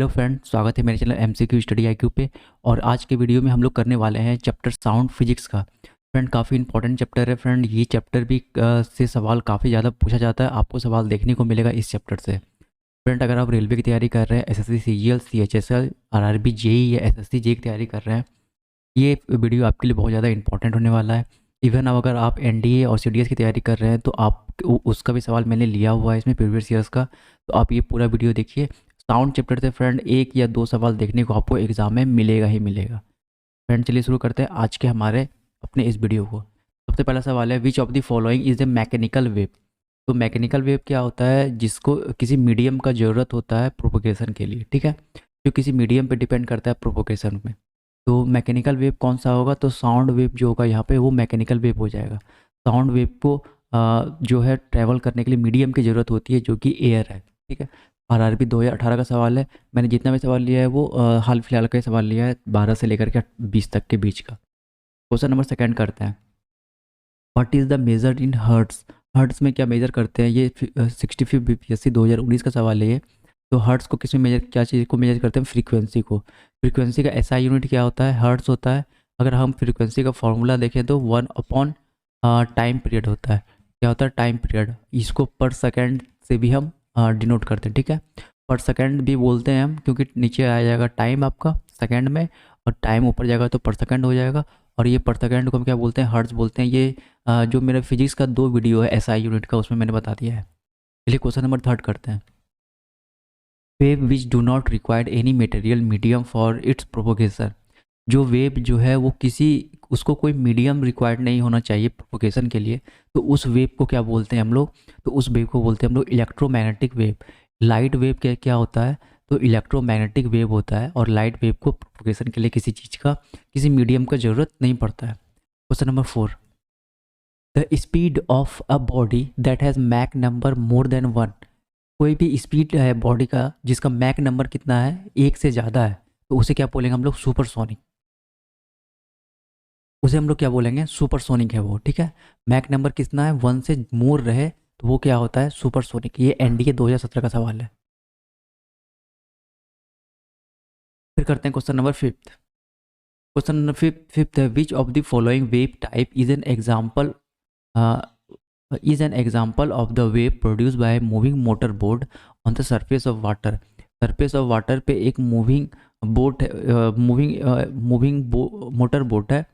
Hello friend, स्वागत है मेरे चैनल एमसीक्यू स्टडी आईक्यू पे। और आज के वीडियो में हम लोग करने वाले हैं चैप्टर साउंड फिजिक्स का। फ्रेंड काफ़ी इंपॉर्टेंट चैप्टर है। फ्रेंड ये चैप्टर भी से सवाल काफ़ी ज़्यादा पूछा जाता है, आपको सवाल देखने को मिलेगा इस चैप्टर से। फ्रेंड अगर आप रेलवे की तैयारी कर रहे हैं, SSC CGL CHSL RRB JE या एसएससी जेई की तैयारी कर रहे हैं, ये वीडियो आपके लिए बहुत ज़्यादा इंपॉर्टेंट होने वाला है। इवन अब अगर आप एनडीए और सीडीएस की तैयारी कर रहे हैं तो आप उसका भी सवाल मैंने लिया हुआ है इसमें प्रीवियस ईयर्स का, तो आप ये पूरा वीडियो देखिए। साउंड चैप्टर से फ्रेंड 1 या 2 सवाल देखने को आपको एग्जाम में मिलेगा ही मिलेगा। फ्रेंड चलिए शुरू करते हैं आज के हमारे अपने इस वीडियो को। सबसे पहला सवाल है, which of the following is a mechanical wave. तो मैकेनिकल वेव क्या होता है? जिसको किसी मीडियम का ज़रूरत होता है प्रोपोगेशन के लिए, ठीक है, जो किसी मीडियम पे डिपेंड करता है प्रोपोगेशन में। तो मैकेनिकल वेव कौन सा होगा? तो साउंड वेव जो होगा यहाँ पे वो मैकेनिकल वेव हो जाएगा। साउंड वेव को जो है ट्रैवल करने के लिए मीडियम की ज़रूरत होती है जो कि एयर है, ठीक है। आरआरबी 2018 का सवाल है। मैंने जितना भी सवाल लिया है वो हाल फिलहाल का ही सवाल लिया है, 12 से लेकर के 20 तक के बीच का। क्वेश्चन नंबर सेकंड करते हैं, what is the major in hertz. Hertz में क्या मेजर करते हैं? ये 65 बीपीएससी 2019 का सवाल है ये। तो हर्ट्स को किस में मेजर, क्या चीज़ को मेजर करते हैं? फ्रीक्वेंसी को। फ्रीक्वेंसी का ऐसा यूनिट क्या होता है? हर्ट्स होता है। अगर हम फ्रीक्वेंसी का फॉर्मूला देखें तो 1/टाइम पीरियड होता है। क्या होता है? Time period. इसको पर सेकेंड से भी हम डिनोट करते हैं, ठीक है। पर सेकेंड भी बोलते हैं हम, क्योंकि नीचे आ जाएगा टाइम आपका सेकेंड में और टाइम ऊपर जाएगा तो पर सेकेंड हो जाएगा। और ये पर सेकेंड को हम क्या बोलते हैं? हर्ट्ज बोलते हैं। ये जो मेरा फिजिक्स का 2 वीडियो है एसआई यूनिट का, उसमें मैंने बता दिया है। चलिए क्वेश्चन नंबर थर्ड करते हैं, wave which do not required any material medium for its propagation. जो वेव जो है वो किसी, उसको कोई मीडियम रिक्वायर्ड नहीं होना चाहिए प्रोपोगेशन के लिए, तो उस वेव को क्या बोलते हैं हम लोग? तो उस वेव को बोलते हैं हम लोग इलेक्ट्रोमैग्नेटिक वेव। लाइट वेव क्या क्या होता है? तो इलेक्ट्रोमैग्नेटिक वेव होता है। और लाइट वेव को प्रोपोगेशन के लिए किसी चीज़ का, किसी मीडियम का ज़रूरत नहीं पड़ता है। Question number 4, the speed of a body that has Mach number more than 1। कोई भी स्पीड है बॉडी का जिसका मैक नंबर कितना है? 1 से ज़्यादा है, तो उसे क्या बोलेंगे हम लोग? सुपरसोनिक। उसे हम लोग क्या बोलेंगे? सुपरसोनिक है वो, ठीक है। मैक नंबर कितना है? 1 से मोर रहे तो वो क्या होता है? सुपरसोनिक। ये एनडीए 2017 का सवाल है। फिर करते हैं question number fifth. Question number fifth है, which of the following wave type is an example of the wave produce by moving motor boat on the surface of water. Surface of water पे एक moving boat है, moving motor boat है।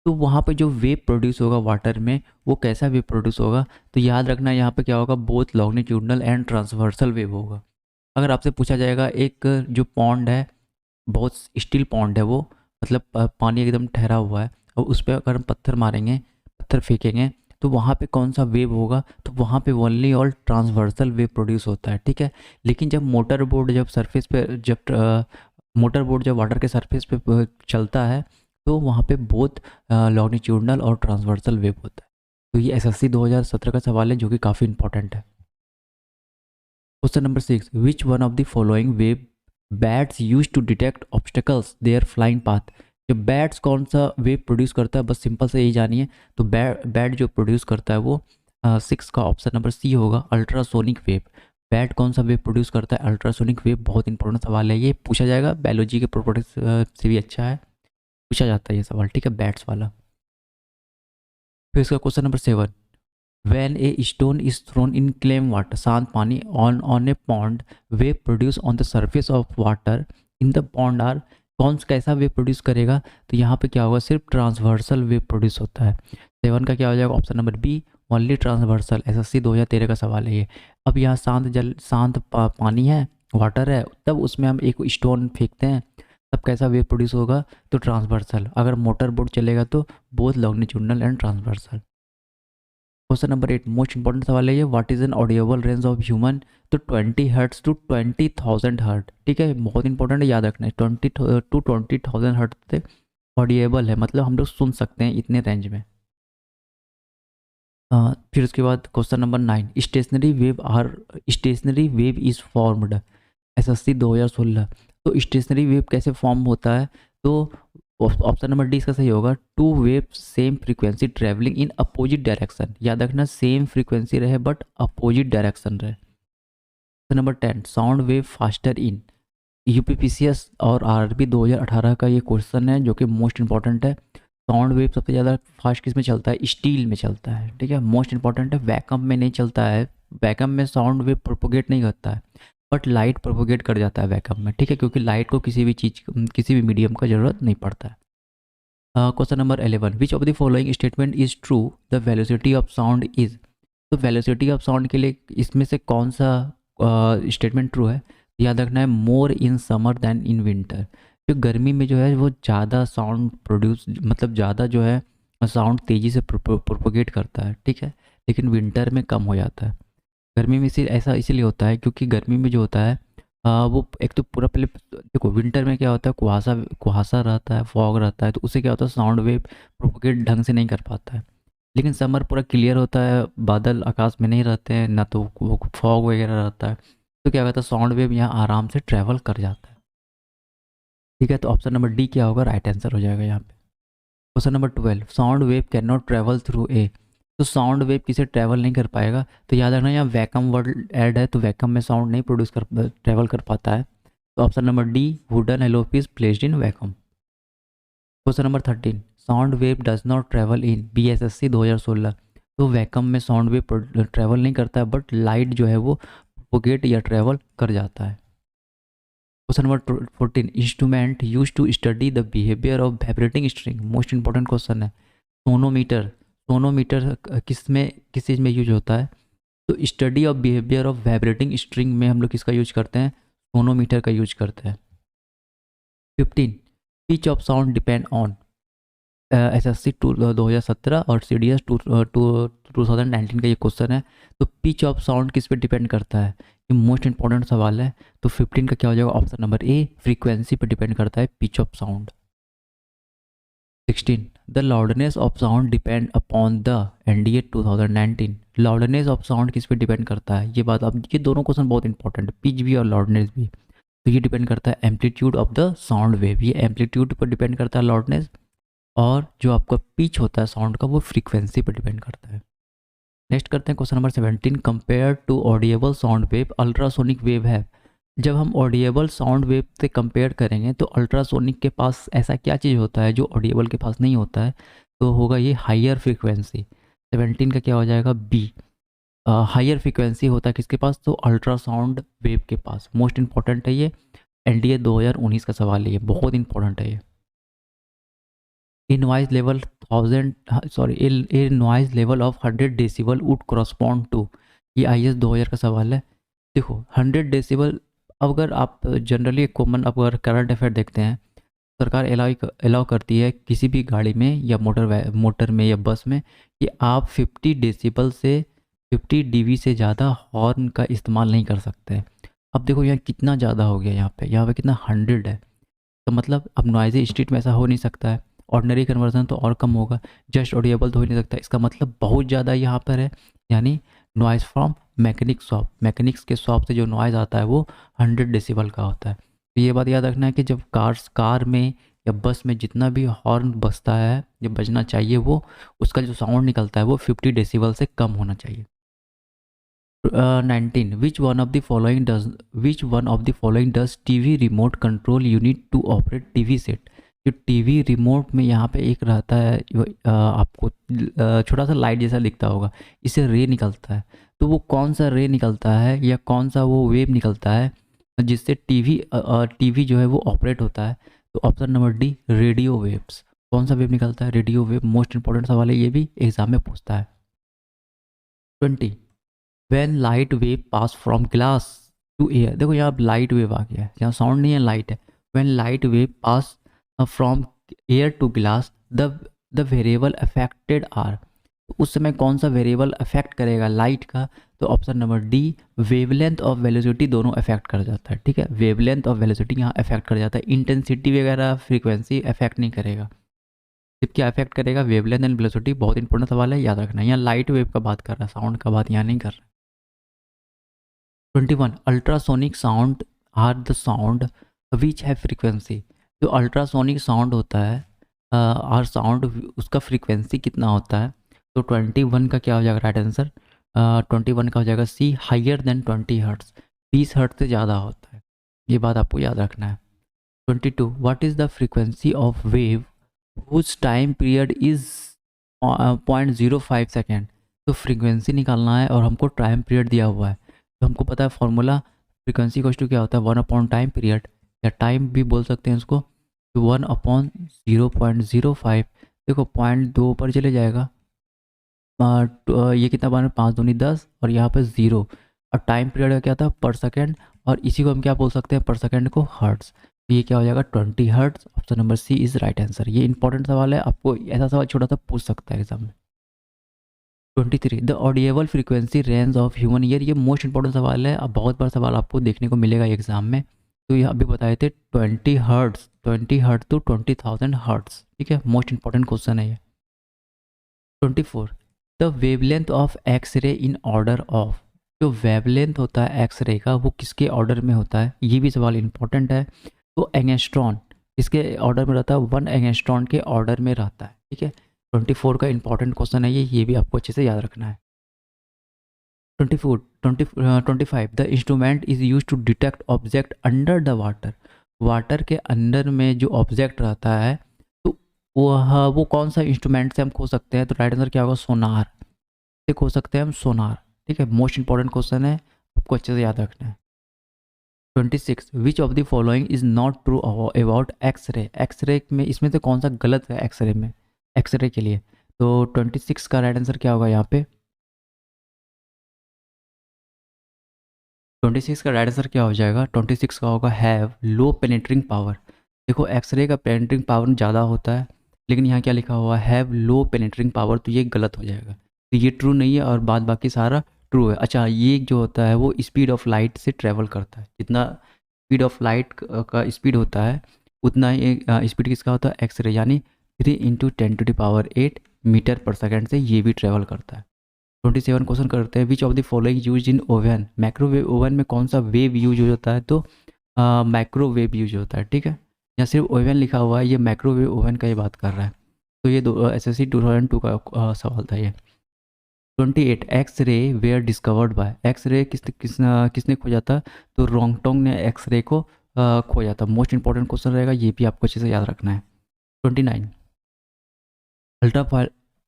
तो वहाँ पे जो wave produce होगा water में, वो कैसा वेव प्रोड्यूस होगा? तो याद रखना यहाँ पे क्या होगा? Both longitudinal and transversal wave होगा। अगर आपसे पूछा जाएगा एक जो पॉन्ड है, बहुत स्टिल पॉन्ड है वो, मतलब पानी एकदम ठहरा हुआ है, और उस पर अगर हम पत्थर मारेंगे, पत्थर फेंकेंगे, तो वहाँ पे कौन सा वेव होगा? तो वहाँ पे ओनली और ट्रांसवर्सल वेव प्रोड्यूस होता है, ठीक है। लेकिन जब मोटर बोट जब सरफेस पे, जब मोटर बोट जब वाटर के सरफेस पे चलता है, तो वहाँ पे बोथ लॉन्गिट्यूडनल और ट्रांसवर्सल वेव होता है। तो ये एसएससी 2017 का सवाल है जो कि काफ़ी इंपॉर्टेंट है। Question number 6, which one of the following wave bats use to detect obstacles their flying path. जब बैट्स कौन सा वेव प्रोड्यूस करता है, बस सिंपल से यही जानिए। तो बैट जो प्रोड्यूस करता है वो 6 का ऑप्शन नंबर सी होगा, अल्ट्रासोनिक वेव। बैट कौन सा वेव प्रोड्यूस करता है? Ultrasonic wave. बहुत इंपॉर्टेंट सवाल है, ये पूछा जाएगा, बायोलॉजी के प्रॉपर्टीज से भी अच्छा है, पूछा जाता है ये सवाल, ठीक है, बैट्स वाला। फिर इसका question number 7, when a stone is thrown in calm water, शांत पानी, on a pond, wave produce on the surface of water in the pond are, कौन सा कैसा वेव प्रोड्यूस करेगा? तो यहाँ पे क्या होगा? सिर्फ ट्रांसवर्सल वेव प्रोड्यूस होता है। 7 का क्या हो जाएगा? Option number B, only transversal. SSC 2013 का सवाल है ये। अब यहाँ शांत जल, शांत पानी है, वाटर है, तब उसमें हम एक स्टोन फेंकते हैं, तब कैसा वेव प्रोड्यूस होगा? तो ट्रांसवर्सल। अगर मोटर बोट चलेगा तो both longitudinal and transversal. Question number 8, most important सवाल है ये, what is an audible range of human. तो 20 हर्ट्स टू 20,000 हर्ट, ठीक है, बहुत इंपॉर्टेंट है, याद रखना है। 20 टू 20,000 हर्ट से ऑडिएबल है, मतलब हम लोग सुन सकते हैं इतने रेंज में। फिर उसके बाद question number 9, stationary wave is formed. SSC 2016। तो स्टेशनरी वेव कैसे फॉर्म होता है? तो ऑप्शन नंबर डी इसका सही होगा, two wave same frequency travelling in opposite direction. याद रखना, सेम फ्रीक्वेंसी रहे बट अपोजिट डायरेक्शन रहे। Question number 10, sound wave faster in UPPCS और आरआरबी 2018 का ये क्वेश्चन है जो कि मोस्ट इंपॉर्टेंट है। साउंड वेव सबसे ज़्यादा फास्ट किस में चलता है? स्टील में चलता है, ठीक है, मोस्ट इंपॉर्टेंट है। वैक्यूम में नहीं चलता है, वैक्यूम में साउंड वेव प्रोपोगेट नहीं करता है, बट लाइट प्रोपोगेट कर जाता है वैक्यूम में, ठीक है, क्योंकि लाइट को किसी भी चीज़, किसी भी मीडियम का ज़रूरत नहीं पड़ता है। Question number 11, which of the following statement is true? The velocity of sound is. तो वेलोसिटी ऑफ साउंड के लिए इसमें से कौन सा स्टेटमेंट ट्रू है? याद रखना है, more in summer than in winter. जो गर्मी में जो है वो ज़्यादा साउंड प्रोड्यूस, मतलब ज़्यादा जो है साउंड तेज़ी से प्रोपोगेट करता है, ठीक है, लेकिन विंटर में कम हो जाता है। गर्मी में ऐसा इसीलिए होता है क्योंकि गर्मी में जो होता है वो एक तो पूरा, पहले देखो विंटर में क्या होता है, कुहासा कुहासा रहता है, फॉग रहता है, तो उससे क्या होता है साउंड वेव प्रोपोगेट ढंग से नहीं कर पाता है। लेकिन समर पूरा क्लियर होता है, बादल आकाश में नहीं रहते हैं ना, तो वो फॉग वगैरह रहता है, तो क्या होता है साउंड वेव यहाँ आराम से ट्रैवल कर जाता है, ठीक है। तो ऑप्शन नंबर डी क्या होगा? राइट आंसर हो जाएगा यहाँ पे। Question number 12, sound wave can not travel through a. तो साउंड वेव किसे ट्रैवल नहीं कर पाएगा? तो याद रखना यहाँ वैक्यूम वर्ड ऐड है, तो वैक्यूम में साउंड नहीं प्रोड्यूस कर ट्रैवल कर पाता है। तो ऑप्शन नंबर डी, वुडन एलोपीज placed in vacuum. Question number 13, sound wave does not travel in BSSC 2016। तो वैक्यूम में साउंड वेव ट्रैवल नहीं करता है, बट लाइट जो है वो प्रोपोगेट या ट्रैवल कर जाता है। Question number 14, instrument use to study the behaviour of vibrating string. Most important question है। सोनोमीटर, सोनोमीटर किस चीज़ में यूज होता है? तो study of behaviour of vibrating string में हम लोग किसका यूज करते हैं? सोनोमीटर का यूज करते हैं। 15, pitch of sound depend on. SSC 2017 और CDS 2019 का ये क्वेश्चन है। तो पिच ऑफ साउंड किस पे डिपेंड करता है? ये मोस्ट इंपॉर्टेंट सवाल है। तो 15 का क्या हो जाएगा? ऑप्शन नंबर ए, फ्रीक्वेंसी पे डिपेंड करता है pitch of sound. 16, the loudness of sound depend upon the NDA 2019। Loudness of sound किस पे डिपेंड करता है? ये बात, अब ये दोनों क्वेश्चन बहुत इंपॉर्टेंट है, पिच भी और लाउडनेस भी। तो ये डिपेंड करता है amplitude of the sound wave, ये एम्पलीट्यूड पर डिपेंड करता है लाउडनेस, और जो आपका पिच होता है साउंड का वो फ्रीक्वेंसी पर डिपेंड करता है। नेक्स्ट करते हैं question number 17, compare to audible sound wave ultrasonic wave है। जब हम ऑडिएबल साउंड वेव से कंपेयर करेंगे तो अल्ट्रासोनिक के पास ऐसा क्या चीज़ होता है जो ऑडिएबल के पास नहीं होता है? तो होगा ये हायर फ्रीक्वेंसी। 17 का क्या हो जाएगा? बी, हायर फ्रीक्वेंसी होता है किसके पास? तो अल्ट्रासाउंड वेव के पास। मोस्ट इंपॉर्टेंट है ये, NDA 2019 का सवाल है, ये बहुत इंपॉर्टेंट है ये। A noise level 100 decibel would correspond to. ये IS 2000 का सवाल है। देखो 100 डेसिबल, अगर आप जनरली कॉमन अगर करंट अफेयर देखते हैं, सरकार अलाउ करती है किसी भी गाड़ी में या मोटर में या बस में कि आप 50 डेसिबल से 50 dB से ज़्यादा हॉर्न का इस्तेमाल नहीं कर सकते। अब देखो यहाँ कितना ज़्यादा हो गया, यहाँ पे कितना 100 है, तो मतलब अब नॉइज़ी स्ट्रीट में ऐसा हो नहीं सकता है। ऑर्डिनरी कन्वर्जन तो और कम होगा, जस्ट ऑडिएबल तो हो ही नहीं सकता। इसका मतलब बहुत ज़्यादा यहाँ पर है, यानी noise from mechanic shop, mechanics के शॉप से जो नॉइज़ आता है वो 100 डेसिबल का होता है। तो ये बात याद रखना है कि जब कार में या बस में जितना भी हॉर्न बजता है, जब बजना चाहिए, वो उसका जो साउंड निकलता है वो 50 डेसिबल से कम होना चाहिए। 19, which one of the following does TV remote control unit to operate TV set. जो TV रिमोट में यहाँ पे एक रहता है, आपको छोटा सा लाइट जैसा दिखता होगा, इससे रे निकलता है। तो वो कौन सा रे निकलता है या कौन सा वो वेव निकलता है जिससे TV जो है वो ऑपरेट होता है? तो option number D, radio waves. कौन सा वेव निकलता है? Radio wave. मोस्ट इंपॉर्टेंट सवाल है, ये भी एग्जाम में पूछता है। 20, when light wave pass from glass to air. देखो यहाँ लाइट वेव आ गया है, यहाँ साउंड नहीं है, लाइट है। When light wave pass from air to glass the variable affected are. उस समय कौन सा वेरिएबल अफेक्ट करेगा लाइट का? तो option number D, wavelength of velocity दोनों अफेक्ट कर जाता है, ठीक है। वेवलेंथ ऑफ वेलोसिटी यहाँ अफेक्ट कर जाता है, इंटेंसिटी वगैरह फ्रीक्वेंसी अफेक्ट नहीं करेगा। सिर्फ क्या अफेक्ट करेगा? Wavelength and velocity. बहुत इंपॉर्टेंट सवाल है, याद रखना। यहाँ लाइट वेव का बात कर रहा है, साउंड का बात यहाँ नहीं कर रहा। 21, ultrasonic sound are the sound which है फ्रीक्वेंसी। जो अल्ट्रासोनिक साउंड होता है आर साउंड, उसका फ्रीक्वेंसी कितना होता है? तो 21 का क्या हो जाएगा राइट आंसर? 21 का हो जाएगा सी, हाइयर देन 20 हर्ट्स। 20 हर्ट्स से ज़्यादा होता है। ये बात आपको याद रखना है। 22 what is the frequency of wave whose time period is 0.05 second. तो फ्रीक्वेंसी निकालना है और हमको टाइम पीरियड दिया हुआ है, तो हमको पता है फॉर्मूला फ्रीक्वेंसी इक्वल्स टू क्या होता है 1 अपॉन टाइम पीरियड, या टाइम भी बोल सकते हैं उसको, तो 1/0.05। देखो 0.2 पर चले जाएगा, ये कितना बना 5 दूनी 10 और यहाँ पे 0, और टाइम पीरियड का क्या था पर सेकेंड, और इसी को हम क्या बोल सकते हैं पर सेकेंड को हर्ट्स। तो ये क्या हो जाएगा 20 hertz. Option number C is right answer. ये इंपॉर्टेंट सवाल है, आपको ऐसा सवाल छोटा सा पूछ सकता है एग्जाम में। 23 the audible frequency range of human ear. ये मोस्ट इंपॉर्टेंट सवाल है, अब बहुत बार सवाल आपको देखने को मिलेगा एग्जाम में। तो ये अभी बताए थे 20 हर्ट्स टू 20,000 हर्ट्स, ठीक है, मोस्ट इंपॉर्टेंट क्वेश्चन है ये। 24 the wavelength of X-ray in order of. जो वेवलेंथ होता है एक्सरे का वो किसके ऑर्डर में होता है, ये भी सवाल इंपॉर्टेंट है। तो एंगस्ट्रॉन किसके ऑर्डर में रहता है, 1 एंगस्ट्रॉन के ऑर्डर में रहता है, ठीक है। 24 का इंपॉर्टेंट क्वेश्चन है ये भी आपको अच्छे से याद रखना है। 25 the instrument is use to detect object under the water. Water के अंदर में जो ऑब्जेक्ट रहता है तो वो कौन सा इंस्ट्रूमेंट से हम खो सकते हैं, तो राइट आंसर क्या होगा सोनार से खो सकते हैं हम, सोनार, ठीक है। मोस्ट इंपॉर्टेंट क्वेश्चन है, आपको अच्छे से याद रखना है। 26 which of the following is not true about X-ray. X-ray में इसमें से कौन सा गलत है एक्सरे में, एक्सरे के लिए। तो 26 का राइट आंसर क्या होगा यहाँ पे, 26 का राइट आंसर क्या हो जाएगा, 26 का होगा हैव लो पेनिट्रिंग पावर। देखो एक्सरे का पेनिट्रिंग पावर ज़्यादा होता है, लेकिन यहाँ क्या लिखा हुआ है हैव लो पेनिट्रिंग पावर, तो ये गलत हो जाएगा। तो ये ट्रू नहीं है और बाद बाकी सारा ट्रू है। अच्छा ये जो होता है वो स्पीड ऑफ लाइट से ट्रेवल करता है, जितना स्पीड ऑफ लाइट का स्पीड होता है उतना ही स्पीड किसका होता है एक्सरे, यानी 3 × 10⁸ मीटर पर सेकेंड से ये भी ट्रेवल करता है। 27 क्वेश्चन करते हैं विच of the following use in oven. Microwave oven में कौन सा वेव यूज होता है, तो माइक्रोवेव यूज होता है, ठीक है। या सिर्फ ओवन लिखा हुआ है, ये माइक्रोवेव ओवन का ही बात कर रहा है। तो ये SSC 2002 का सवाल था ये। 28 X ray where discovered by. X ray किसने खोजा था, तो रोंगटोंग ने एक्स रे को खोजा था। मोस्ट इंपॉर्टेंट क्वेश्चन रहेगा, ये भी आपको अच्छे से याद रखना है। 29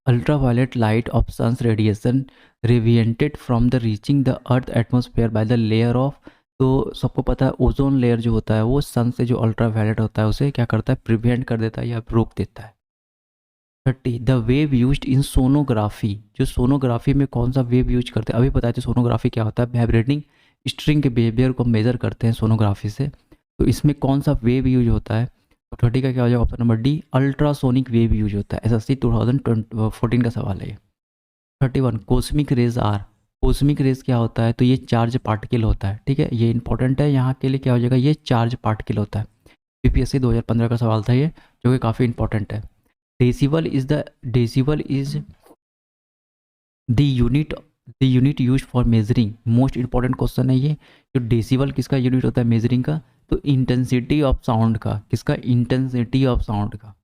ultraviolet light of sun's radiation radiated from the reaching the earth atmosphere by the layer of। तो सबको पता है ओजोन लेयर जो होता है वो सन से जो अल्ट्रावायलेट होता है उसे क्या करता है प्रिवेंट कर देता है या रोक देता है। 30 the wave used in sonography. जो सोनोग्राफी में कौन सा वेव यूज करते हैं, अभी बताया था सोनोग्राफी क्या होता है, वाइब्रेटिंग स्ट्रिंग के बिहेवियर को मेजर करते हैं सोनोग्राफी से। तो इसमें कौन सा वेव यूज होता है, तो 30 का क्या हो जाएगा option number D ultrasonic wave use होता है। SSC 2014 का सवाल है ये। 31 कोस्मिक रेज आर। कोस्मिक रेज क्या होता है, तो ये चार्ज पार्टिकल होता है, ठीक है। ये इंपॉर्टेंट है यहाँ के लिए, क्या हो जाएगा ये चार्ज पार्टिकल होता है। PPSC 2015 का सवाल था ये, जो कि काफ़ी इंपॉर्टेंट है। Decibel is the unit use for measuring. Most important question है ये, जो डेसिबल किसका यूनिट होता है मेजरिंग का, तो इंटेंसिटी ऑफ साउंड का, किसका इंटेंसिटी ऑफ साउंड का।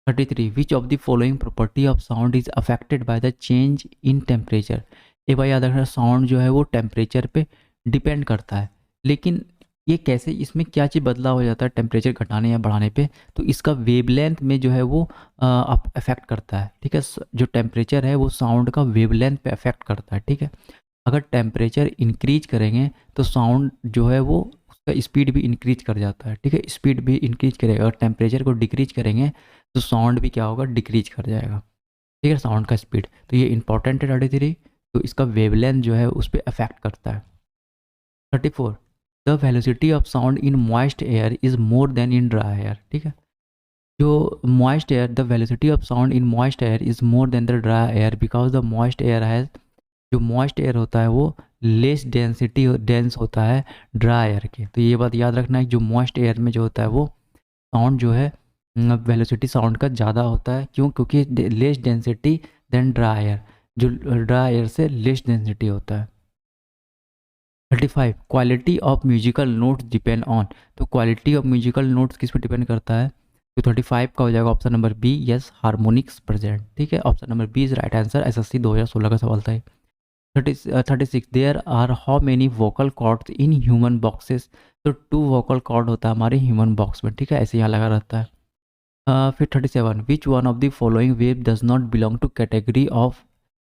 33 विच of the following property of sound is affected by the change in temperature. एक बार याद रखना साउंड जो है वो टेम्परेचर पे डिपेंड करता है, लेकिन ये कैसे, इसमें क्या चीज़ बदलाव हो जाता है टेम्परेचर घटाने या बढ़ाने पे, तो इसका वेवलेंथ में जो है वो अफेक्ट करता है, ठीक है। जो टेम्परेचर है वो साउंड का वेवलेंथ पे अफेक्ट करता है, ठीक है। अगर टेम्परेचर इंक्रीज करेंगे तो साउंड जो है वो उसका स्पीड भी इंक्रीज कर जाता है, ठीक है, स्पीड भी इंक्रीज करेगा। अगर टेम्परेचर को डिक्रीज करेंगे तो साउंड भी क्या होगा डिक्रीज कर जाएगा, ठीक है, साउंड का स्पीड। तो ये इंपॉर्टेंट है 33, तो इसका वेवलेंथ जो है उस पर अफेक्ट करता है। 34 the velocity of sound in moist air is more then in dry air, ठीक है। जो moist air, the velocity of sound in moist air is more than the dry air because the moist air has, जो moist air होता है वो less dense होता है dry air के। तो ये बात याद रखना है, जो मॉइस्ट एयर में जो होता है वो साउंड जो है वेलोसिटी साउंड का ज़्यादा होता है, क्यों, क्योंकि less density than dry air, जो ड्राई एयर से लेस डेंसिटी होता है। 35 quality of musical notes depend on. तो क्वालिटी ऑफ म्यूजिकल नोट्स किस पर डिपेंड करता है, तो 35 का हो जाएगा option number B yes harmonics present, ठीक है। Option number B is right answer. SSC 2016 का सवाल था। 36 there are how many vocal cords in human boxes. तो 2 वोकल कॉर्ड होता है हमारे ह्यूमन बॉक्स में, ठीक है, ऐसे यहाँ लगा रहता है। फिर 37 which one of the following wave does not belong to category of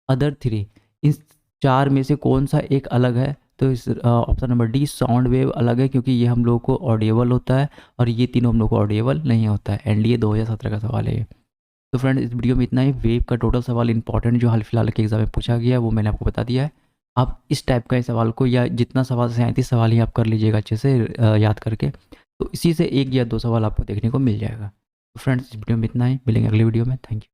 other 3। इस 4 में से कौन सा एक अलग है? तो इस option number D sound wave अलग है, क्योंकि ये हम लोग को ऑडिएबल होता है और ये तीनों हम लोग को ऑडिएबल नहीं होता है। एनडीए 2017 का सवाल है ये। तो फ्रेंड इस वीडियो में इतना ही। वेव का टोटल सवाल इंपॉर्टेंट जो हाल फिलहाल के एग्जाम में पूछा गया है वो मैंने आपको बता दिया है। आप इस टाइप का ही सवाल को, या जितना सवाल से 37 सवाल ही आप कर लीजिएगा अच्छे से याद करके, तो इसी से 1 या 2 सवाल आपको देखने को मिल जाएगा। तो फ्रेंड्स इस वीडियो में इतना ही, मिलेंगे अगली वीडियो में। Thank you.